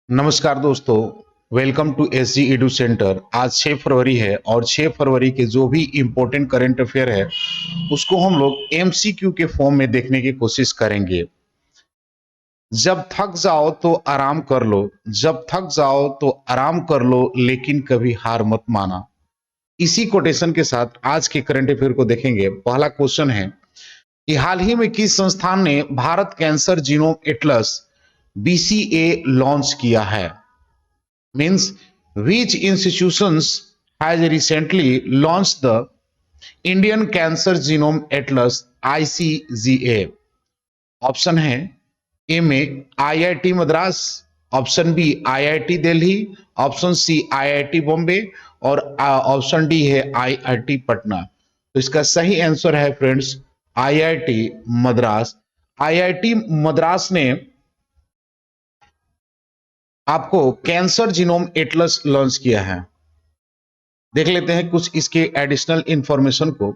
नमस्कार दोस्तों। Welcome to SG edu centre. आज 6 फरवरी है और 6 फरवरी के जो भी इम्पोर्टेंट करंट अफेयर है उसको हम लोग एमसीक्यू के फॉर्म में देखने की कोशिश करेंगे। जब थक जाओ तो आराम कर लो, जब थक जाओ तो आराम कर लो, लेकिन कभी हार मत माना। इसी कोटेशन के साथ आज के करंट अफेयर को देखेंगे। पहला क्वेश्चन है कि हाल ही में किस संस्थान ने Bharat cancer genome Atlas BCA launch किया है? Means which institutions has recently launched the Indian Cancer Genome Atlas ICGA? Option है ए में IIT Madras, option B IIT Delhi, option C IIT Bombay और ऑप्शन डी है आईआईटी पटना। तो इसका सही आंसर है friends IIT Madras. IIT Madras ने आपको कैंसर जीनोम एटलस लॉन्च किया है। देख लेते हैं कुछ इसके एडिशनल इंफॉर्मेशन को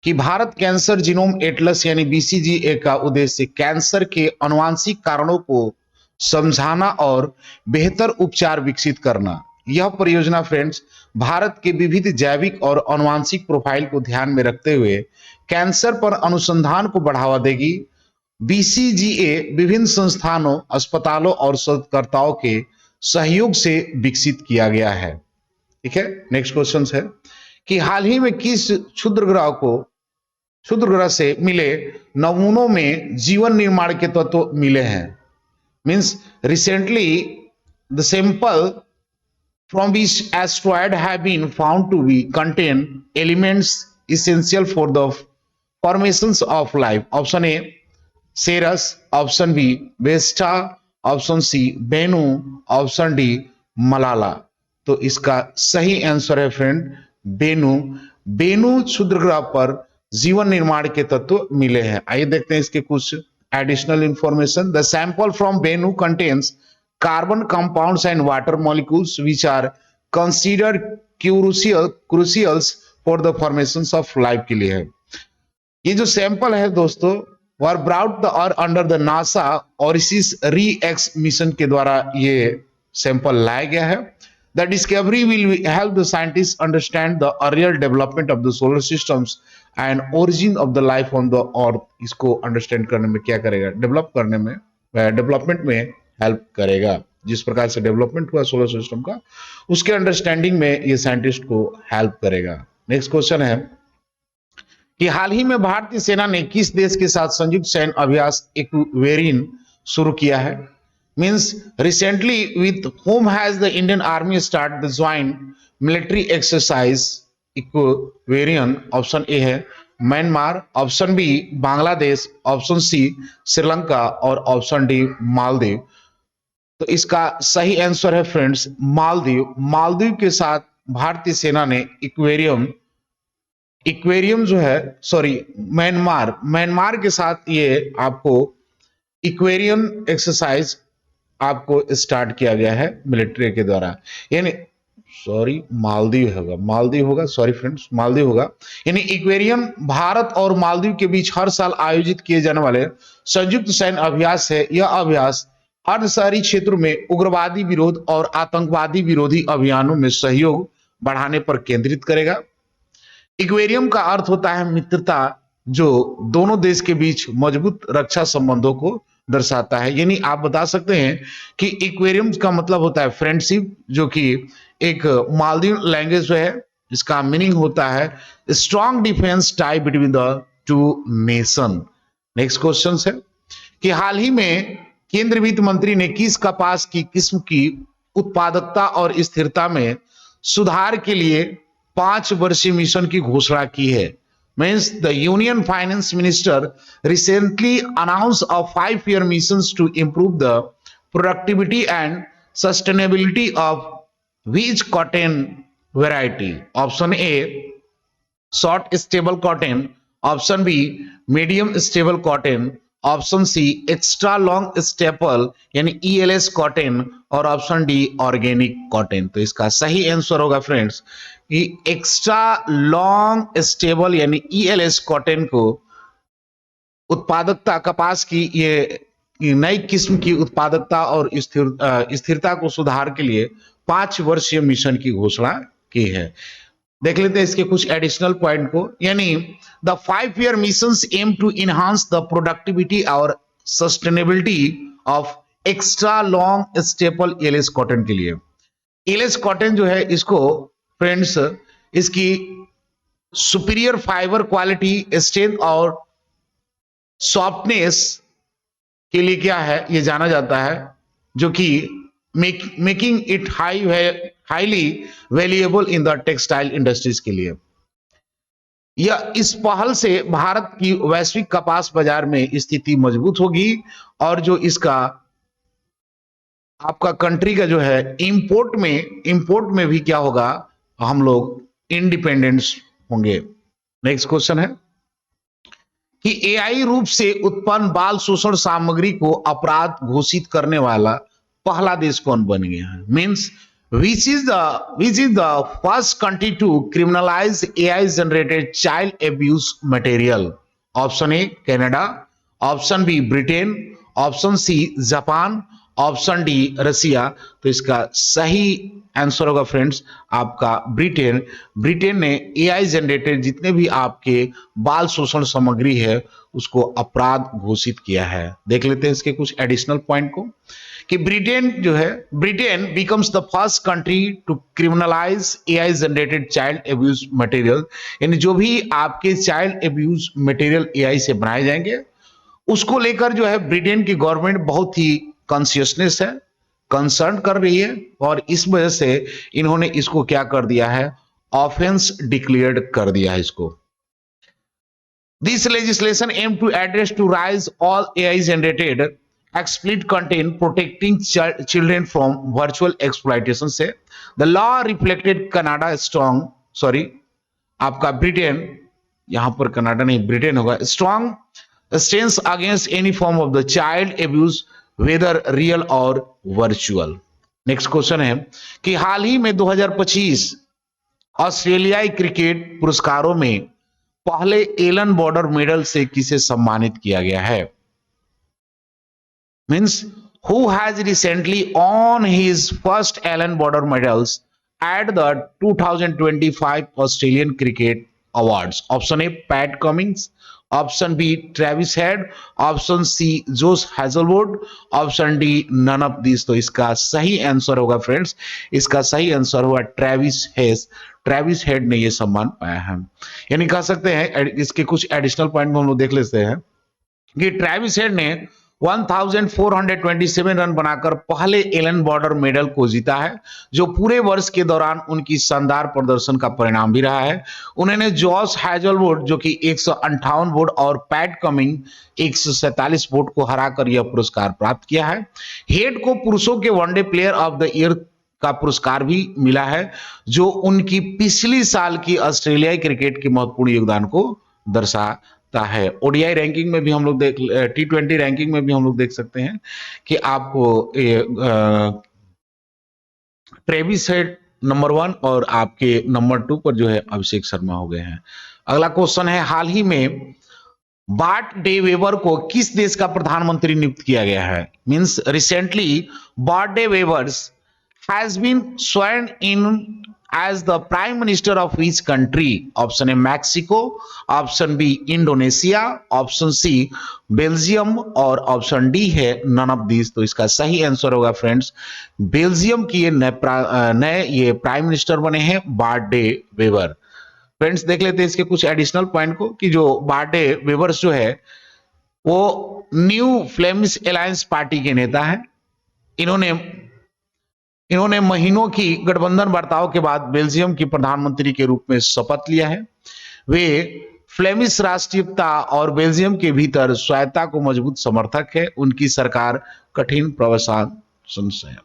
कि भारत कैंसर जीनोम एटलस यानी बीसीजीए का उद्देश्य कैंसर के आनुवंशिक कारणों को समझाना और बेहतर उपचार विकसित करना। यह परियोजना फ्रेंड्स भारत के विविध जैविक और आनुवंशिक प्रोफाइल को ध्यान में रखते हुए कैंसर पर अनुसंधान को बढ़ावा देगी। बीसीजीए विभिन्न संस्थानों, अस्पतालों और शोधकर्ताओं के सहयोग से विकसित किया गया है। ठीक है, नेक्स्ट क्वेश्चन है कि हाल ही में किस क्षुद्र ग्रह से मिले नमूनों में जीवन निर्माण के तत्व मिले हैं? Means recently the sample from which asteroid have been found to be contain elements essential for the formations of life. Option A Ceres, option B Vesta, option C Bennu, option D Malala. तो इसका सही answer है friend Bennu. Bennu क्षुद्र ग्रह पर जीवन निर्माण के तत्व मिले हैं। आइए देखते हैं इसके कुछ additional information. The sample from Bennu contains carbon compounds and water molecules which are considered crucials for the formation of life के लिए है। ये जो सैंपल है दोस्तों वर ब्राउट द और under the NASA OSIRIS REx mission के द्वारा ये सैंपल लाया गया है। The discovery will help the scientist understand the earlier development of the solar systems and origin of the life on the earth. इसको understand करने में क्या करेगा? डेवलप करने में, डेवलपमेंट में हेल्प करेगा। जिस प्रकार से डेवलपमेंट हुआ सोलर सिस्टम का, उसके अंडरस्टैंडिंग में ये साइंटिस्ट को हेल्प करेगा। नेक्स्ट क्वेश्चन है कि हाल ही में भारतीय सेना ने किस देश के साथ संयुक्त सैन्य अभ्यास इक्वेरियन शुरू किया है? Means recently with whom has the Indian Army started the joint military exercise Ekuverin? Option A है Myanmar, option B Bangladesh, option C Sri Lanka और ऑप्शन डी मालदीव। तो इसका सही आंसर है फ्रेंड्स मालदीव। मालदीव के साथ भारतीय सेना ने इक्वेरियम जो है, सॉरी म्यांमार के साथ ये आपको इक्वेरियन एक्सरसाइज आपको स्टार्ट किया गया है मिलिट्री के द्वारा। यानी सॉरी मालदीव होगा, सॉरी फ्रेंड्स मालदीव होगा। यानी इक्वेरियम भारत और मालदीव के बीच हर साल आयोजित किए जाने वाले संयुक्त सैन्य अभ्यास है। यह अभ्यास अर्ध शहरी क्षेत्रों में उग्रवादी विरोध और आतंकवादी विरोधी अभियानों में सहयोग बढ़ाने पर केंद्रित करेगा। इक्वेरियम का अर्थ होता है मित्रता, जो दोनों देश के बीच मजबूत रक्षा संबंधों को दर्शाता है। यानी आप बता सकते हैं कि इक्वेरियम का मतलब होता है फ्रेंडशिप, जो कि एक मालदीव लैंग्वेज है। इसका मीनिंग होता है strong defence tie between the two nation. Next question है कि हाल ही में केंद्रीय वित्त मंत्री ने किस कपास की किस्म की उत्पादकता और स्थिरता में सुधार के लिए 5 वर्षीय मिशन की घोषणा की है? Means the Union Finance Minister recently announced a 5-year missions to improve the productivity and sustainability of which cotton variety? Option A short stable cotton, option B medium stable cotton, option C extra long staple यानी ELS cotton और option D organic cotton. तो इसका सही answer होगा friends कि extra long stable यानी ELS cotton को उत्पादकता कपास की ये नई किस्म की उत्पादकता और स्थिरता को सुधार के लिए 5 वर्षीय मिशन की घोषणा की है। देख लेते हैं इसके कुछ एडिशनल पॉइंट को। यानी the 5 year missions aim to enhance the productivity और sustainability of extra long staple ELS cotton के लिए। एलएस कॉटन जो है इसको फ्रेंड्स, इसकी सुपीरियर फाइबर क्वालिटी, स्ट्रेंथ और सॉफ्टनेस के लिए क्या है ये जाना जाता है, जो कि making it highly valuable in the textile industries के लिए। यह इस पहल से भारत की वैश्विक कपास बाजार में स्थिति मजबूत होगी और जो इसका आपका कंट्री का जो है इंपोर्ट में भी क्या होगा, हम लोग इंडिपेंडेंस होंगे। नेक्स्ट क्वेश्चन है कि एआई रूप से उत्पन्न बाल शोषण सामग्री को अपराध घोषित करने वाला पहला देश कौन बन गया है? Means which is the first country to criminalize AI generated child abuse material? Option A Canada, option B Britain, option C Japan, option D Russia. तो इसका सही आंसर होगा फ्रेंड्स आपका ब्रिटेन। ब्रिटेन ने एआई जनरेटेड जितने भी आपके बाल शोषण सामग्री है उसको अपराध घोषित किया है। देख लेते हैं इसके कुछ एडिशनल पॉइंट को कि ब्रिटेन जो है, Britain becomes the first country to criminalise AI generated child abuse material. यानी जो भी आपके चाइल्ड एब्यूज मटेरियल एआई से बनाए जाएंगे उसको लेकर जो है ब्रिटेन की गवर्नमेंट बहुत ही कॉन्शियसनेस है, कंसर्न कर रही है और इस वजह से इन्होंने इसको क्या कर दिया है, ऑफेंस डिक्लेयर्ड कर दिया है इसको। This legislation aim to address to rise all AI generated explicit content protecting children from virtual exploitation से the law reflected Canada strong, आपका ब्रिटेन, यहां पर कनाडा नहीं ब्रिटेन होगा, strong stance against any form of the child abuse whether real or virtual। Next question है कि हाल ही में 2025 ऑस्ट्रेलियाई क्रिकेट पुरस्कारों में पहले एलन बॉर्डर मेडल से किसे सम्मानित किया गया है? Means who has recently won his first Allen Border medals at the 2025 Australian Cricket Awards? Option A Pat Cummins, option B Travis Head, option C Josh Hazlewood, option D none of these। तो इसका सही answer होगा friends, इसका सही answer होगा Travis head. Travis head ने ये सम्मान पाया है। यानी कह सकते हैं इसके कुछ एडिशनल पॉइंट हम लोग देख लेते हैं कि ट्रेविस हेड ने 1427 रन बनाकर पहले एलन बॉर्डर मेडल को जीता है, जो पूरे वर्ष के दौरान उनकी शानदार प्रदर्शन का परिणाम भी रहा है। उन्होंने जॉश हैजलवुड जो कि 158 वोट और पैट कमिंग 147 वोट को हराकर यह पुरस्कार प्राप्त किया है। हेड को पुरुषों के one day player of the year का पुरस्कार भी मिला है, जो उनकी पिछली साल की ऑस्ट्रेलियाई क्रिकेट के महत्वपूर्ण योगदान को दर्शाता है। ओडीआई रैंकिंग में भी हम लोग T20 रैंकिंग में भी हम लोग देख सकते हैं कि आपको ट्रेविस हेड नंबर 1 और आपके नंबर 2 पर जो है अभिषेक शर्मा हो गए हैं। अगला क्वेश्चन है, हाल ही में बार्ट डे वेबर को किस देश का प्रधानमंत्री नियुक्त किया गया है? Means recently BART day weavers has been sworn in as the prime minister of which country? Option A Mexico, option B Indonesia, option C Belgium और ऑप्शन डी है नन ऑफ दिस। तो इसका सही आंसर होगा friends Belgium की नए ये prime minister बने हैं बार्ट डे वेबर। फ्रेंड्स देख लेते हैं इसके कुछ एडिशनल पॉइंट को कि जो बार्ट डे वेवर्स जो है वो न्यू फ्लेमिश अलायंस पार्टी के नेता है। इन्होंने महीनों की गठबंधन वार्ताओं के बाद बेल्जियम की प्रधानमंत्री के रूप में शपथ लिया है। वे फ्लेमिश राष्ट्रीयता और बेल्जियम के भीतर स्वायत्ता को मजबूत समर्थक है। उनकी सरकार कठिन प्रशासन से है।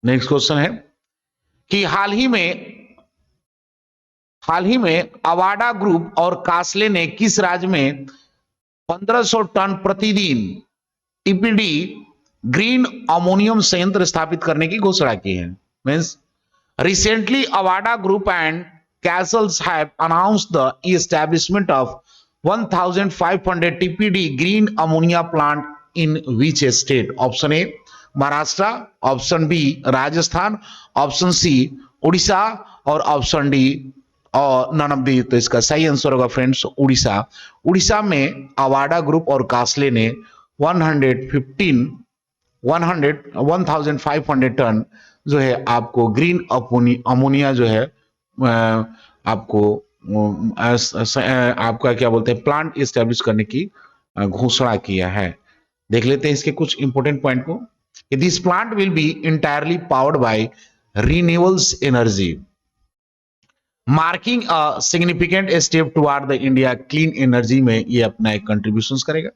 नेक्स्ट क्वेश्चन है कि हाल ही में अवाडा ग्रुप और कास्ले ने किस राज्य में 1500 टन प्रतिदिन टीपीडी ग्रीन अमोनियम संयंत्र स्थापित करने की घोषणा की है? Means recently Avaada group and Castles have announced the establishment of 1500 TPD green ammonia plant in which state? Option A Maharashtra, option B Rajasthan, option C Orissa और ऑप्शन डी और नन ऑफ दी। तो इसका सही आंसर होगा फ्रेंड्स उड़ीसा। उड़ीसा में अवाडा ग्रुप और कास्ले ने 1500 ton जो है आपको ग्रीन अमोनिया जो है आपको आपका क्या बोलते हैं प्लांट इस्टेब्लिश करने की घोषणा किया है। देख लेते हैं इसके कुछ इंपोर्टेंट पॉइंट को। This plant will be entirely powered by renewables energy, marking a significant step toward the India clean energy में ये अपना एक कंट्रीब्यूशन करेगा।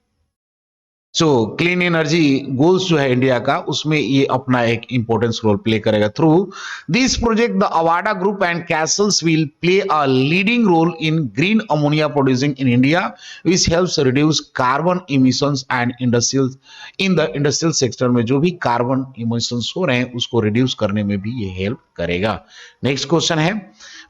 सो क्लीन एनर्जी गोल्स जो है इंडिया का उसमें ये अपना एक इंपॉर्टेंस रोल प्ले करेगा। Through this project the Avaada group and castles will play a leading role in green ammonia producing in India which helps reduce carbon emissions and industrial in the industrial sector में जो भी carbon emissions हो रहे हैं उसको reduce करने में भी ये हेल्प करेगा। नेक्स्ट क्वेश्चन है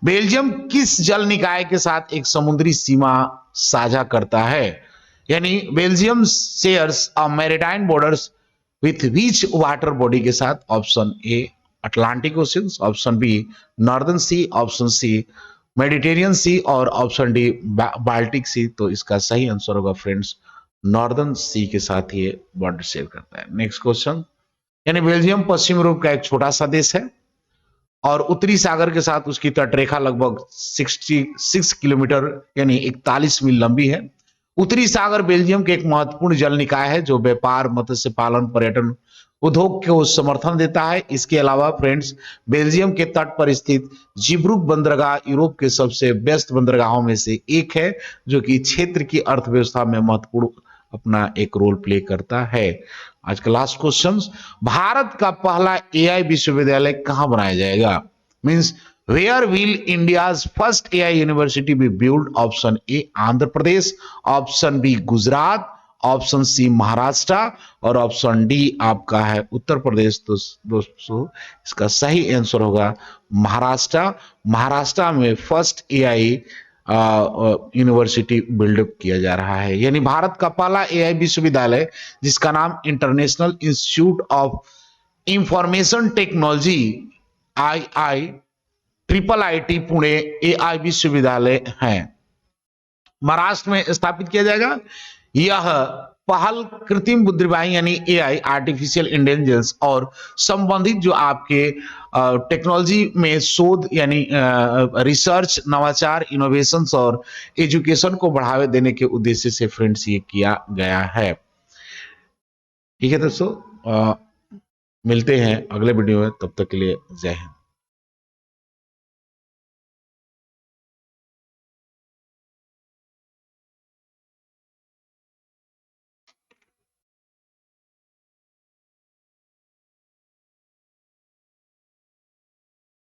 बेल्जियम किस जल निकाय के साथ एक समुद्री सीमा साझा करता है? यानी Belgium shares a maritime borders with which water body के साथ? Option A Atlantic Ocean, option B northern sea, option C Mediterranean sea और ऑप्शन डी बाल्टिक सी। तो इसका सही आंसर होगा फ्रेंड्स नॉर्दर्न सी के साथ ये बॉर्डर शेयर करता है। नेक्स्ट क्वेश्चन, यानी बेल्जियम पश्चिम यूरोप का एक छोटा सा देश है और उत्तरी सागर के साथ उसकी तटरेखा लगभग 66 किलोमीटर यानी 41 मील लंबी है। उत्तरी सागर बेल्जियम के एक महत्वपूर्ण जल निकाय है जो व्यापार, मत्स्य पालन, पर्यटन उद्योग को समर्थन देता है। इसके अलावा फ्रेंड्स बेल्जियम के तट पर स्थित जिब्रुक बंदरगाह यूरोप के सबसे व्यस्त बंदरगाहों में से एक है जो कि क्षेत्र की अर्थव्यवस्था में महत्वपूर्ण अपना एक रोल प्ले करता है। आज का लास्ट क्वेश्चन, भारत का पहला एआई विश्वविद्यालय कहां बनाया जाएगा? Means where will India's first AI university be build? Option A Andhra Pradesh, option B Gujarat, option C Maharashtra और ऑप्शन डी आपका है उत्तर प्रदेश। तो दोस्तों इसका सही आंसर होगा महाराष्ट्र। महाराष्ट्र में फर्स्ट एआई यूनिवर्सिटी बिल्डअप किया जा रहा है। यानी भारत का पहला एआई विश्वविद्यालय जिसका नाम international institute of information technology IIIT Pune AI विश्वविद्यालय है, महाराष्ट्र में स्थापित किया जाएगा। यह पहल कृत्रिम बुद्धिमत्ता यानी एआई आर्टिफिशियल इंटेलिजेंस और संबंधित जो आपके टेक्नोलॉजी में शोध यानी रिसर्च, नवाचार, इनोवेशंस और एजुकेशन को बढ़ावा देने के उद्देश्य से फ्रेंड्स ये किया गया है। ठीक है दोस्तों, मिलते हैं अगले वीडियो में, तब तक के लिए जय हिंद।